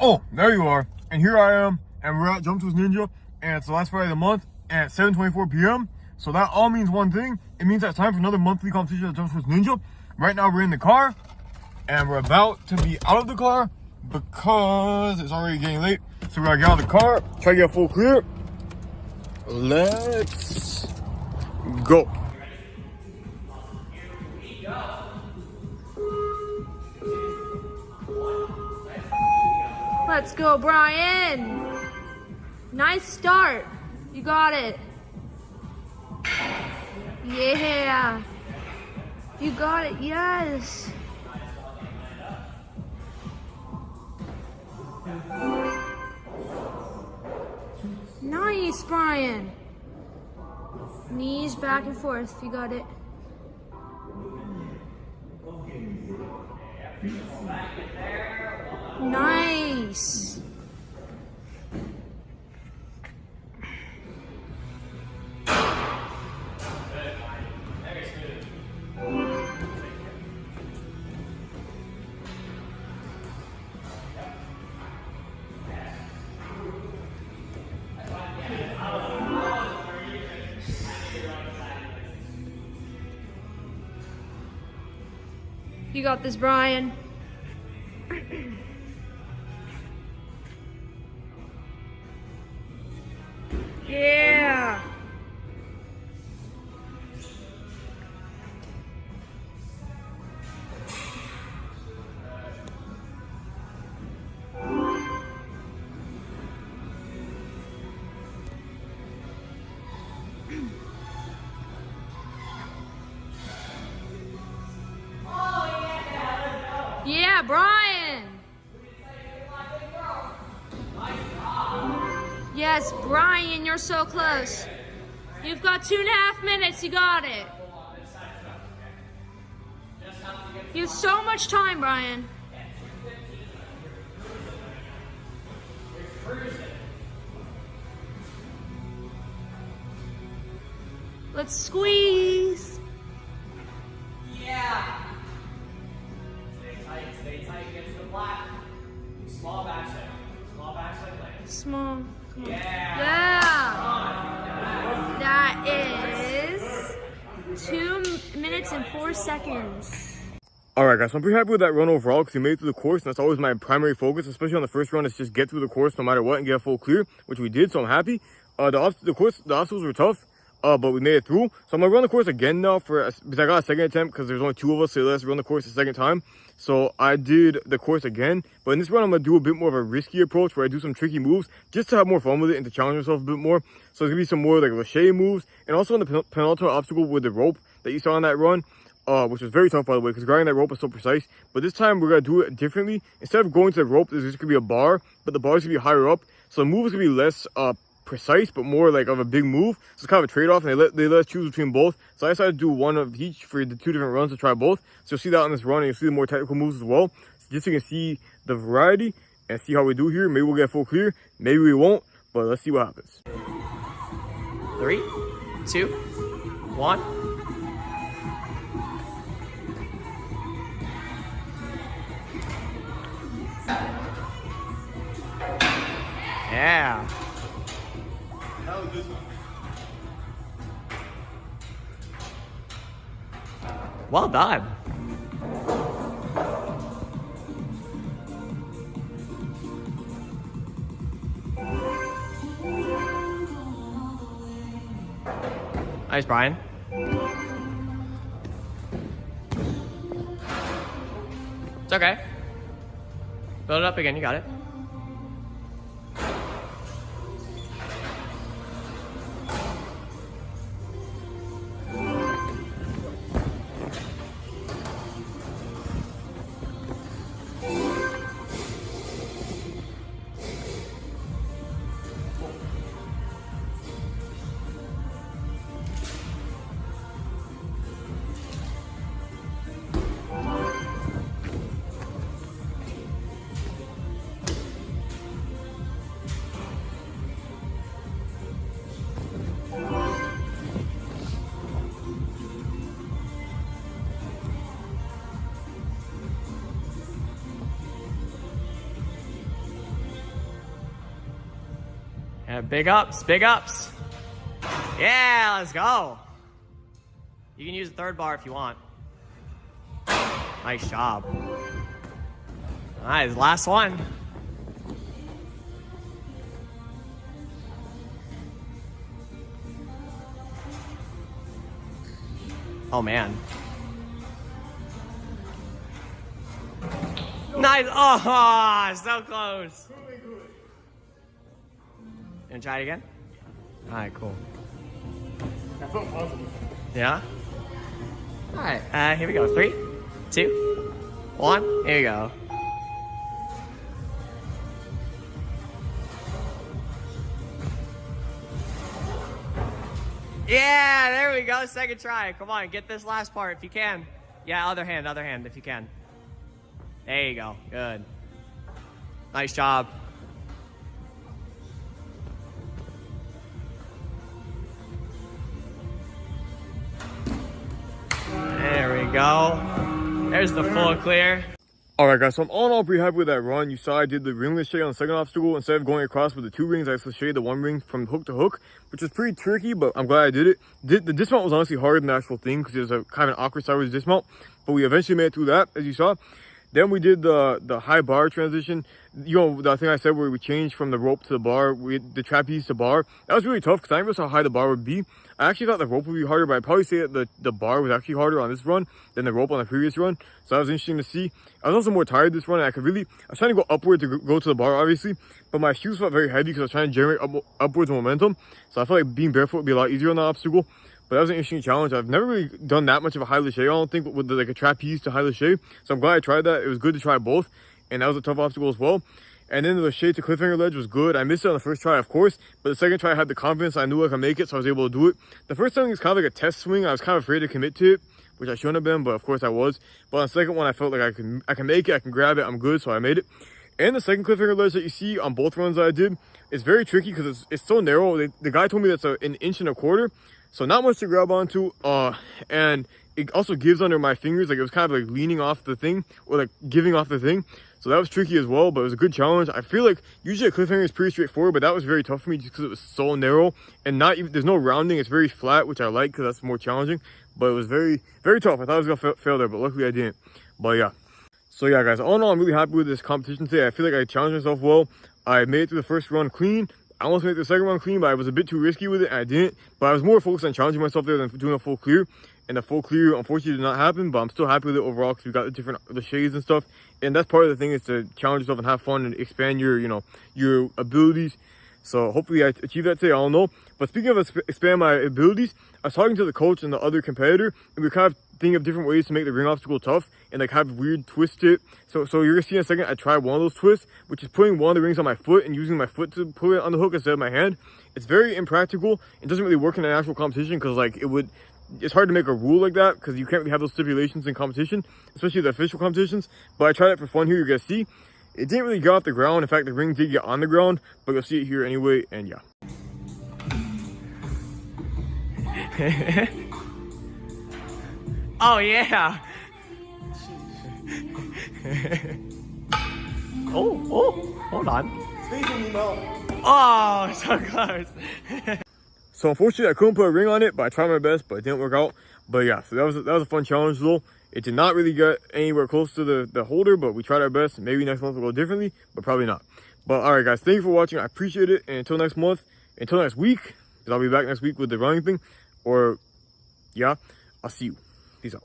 Oh, there you are. And here I am, and we're at JumpTwist Ninja, and it's the last Friday of the month, and it's 7:24 p.m. So that all means one thing. It means that it's time for another monthly competition at JumpTwist Ninja. Right now we're in the car, and we're about to be out of the car because it's already getting late. So we gotta get out of the car, try to get full clear. Let's go. Let's go, Brian. Nice start. You got it. Yeah. You got it, yes. Nice, Brian. Knees back and forth. You got it. Nice. You got this, Brian. Yeah. Yeah, Brian. Yes, Brian, you're so close. You've got 2.5 minutes. You got it. You have so much time, Brian. Let's squeeze. Yeah. Stay tight against the black. Small backside. Small backside leg. Small. Yeah. Yeah. That is 2 minutes and 4 seconds. Alright guys, so I'm pretty happy with that run overall because we made it through the course, and that's always my primary focus, especially on the first run, is just get through the course no matter what and get a full clear, which we did, so I'm happy. The obstacles were tough, but we made it through. So I'm gonna run the course again now because I got a second attempt because there's only 2 of us, so let's run the course a second time. So I did the course again, but in this run I'm gonna do a bit more of a risky approach where I do some tricky moves just to have more fun with it and to challenge myself a bit more. So there's gonna be some more like lâché moves, and also on the penultimate obstacle with the rope that you saw on that run, which was very tough by the way because grinding that rope is so precise. But this time we're gonna do it differently. Instead of going to the rope, there's just gonna be a bar, but the bar is gonna be higher up, so the move is gonna be less precise but more like of a big move. So it's kind of a trade-off, and they let us choose between both. So I decided to do one of each for the 2 different runs to try both. So you'll see that on this run, and you'll see the more technical moves as well, just so you can see the variety and see how we do here. Maybe we'll get full clear, maybe we won't, but let's see what happens. 3, 2, 1. Yeah. Well done. Nice, Brian. It's okay. Build it up again, you got it. Yeah, big ups, big ups. Yeah, let's go. You can use the third bar if you want. Nice job. Nice, last one. Oh man. Nice. Oh, so close. And try it again? Alright, cool. I felt positive. Yeah? Alright, here we go. 3, 2, 1. Here we go. Yeah, there we go. Second try. Come on, get this last part if you can. Yeah, other hand if you can. There you go. Good. Nice job. There we go. There's the full clear. Alright guys, so I'm all in all pretty happy with that run. You saw I did the ringless shade on the second obstacle. Instead of going across with the 2 rings, I just shaded the 1 ring from hook to hook, which was pretty tricky, but I'm glad I did it. The dismount was honestly harder than the actual thing because there's a kind of an awkward sideways dismount, but we eventually made it through that, as you saw. Then we did the high bar transition. You know, the thing I said where we changed from the rope to the bar, the trapeze to bar. That was really tough because I didn't realize how high the bar would be. I actually thought the rope would be harder, but I'd probably say that the bar was actually harder on this run than the rope on the previous run. So that was interesting to see. I was also more tired this run. I was trying to go upward to go to the bar, obviously, but my shoes felt very heavy because I was trying to generate upwards momentum. So I felt like being barefoot would be a lot easier on the obstacle. But that was an interesting challenge. I've never really done that much of a high lache, I don't think, with like a trapeze to high lache. So I'm glad I tried that. It was good to try both. And that was a tough obstacle as well. And then the lache to cliffhanger ledge was good. I missed it on the first try, of course. But the second try, I had the confidence. I knew I could make it, so I was able to do it. The first time was kind of like a test swing. I was kind of afraid to commit to it, which I shouldn't have been, but of course I was. But on the second one, I felt like I can make it. I can grab it. I'm good, so I made it. And the second cliffhanger ledge that you see on both runs that I did is very tricky because it's so narrow. The guy told me that's an 1.25 inches. So not much to grab onto, and it also gives under my fingers, like it was kind of like leaning off the thing, or like giving off the thing. So that was tricky as well, but it was a good challenge. I feel like usually a cliffhanger is pretty straightforward, but that was very tough for me just because it was so narrow, and there's no rounding, it's very flat, which I like because that's more challenging, but it was very, very tough. I thought I was gonna fail there, but luckily I didn't. But yeah. So yeah, guys, all in all, I'm really happy with this competition today. I feel like I challenged myself well. I made it through the first run clean. I almost made the second one clean, but I was a bit too risky with it, and I didn't. But I was more focused on challenging myself there than doing a full clear. And the full clear, unfortunately, did not happen, but I'm still happy with it overall because we got the shades and stuff. And that's part of the thing, is to challenge yourself and have fun and expand your abilities. So hopefully I achieve that today, I don't know. But speaking of expand my abilities, I was talking to the coach and the other competitor, and we were kind of thinking of different ways to make the ring obstacle tough and like have weird twists to it. So you're gonna see in a second, I tried one of those twists, which is putting one of the rings on my foot and using my foot to put it on the hook instead of my hand. It's very impractical. It doesn't really work in an actual competition because like it's hard to make a rule like that because you can't really have those stipulations in competition, especially the official competitions. But I tried it for fun here, you're gonna see. It didn't really get off the ground. In fact, the ring did get on the ground, but you'll see it here anyway, and yeah. Oh yeah. oh, hold on. Oh, so close. So unfortunately, I couldn't put a ring on it, but I tried my best, but it didn't work out. But yeah, so that was a fun challenge though. It did not really get anywhere close to the holder, but we tried our best. Maybe next month we'll go differently, but probably not. But all right, guys, thank you for watching. I appreciate it. And until next week, because I'll be back next week with the running thing. Or yeah, I'll see you. Peace out.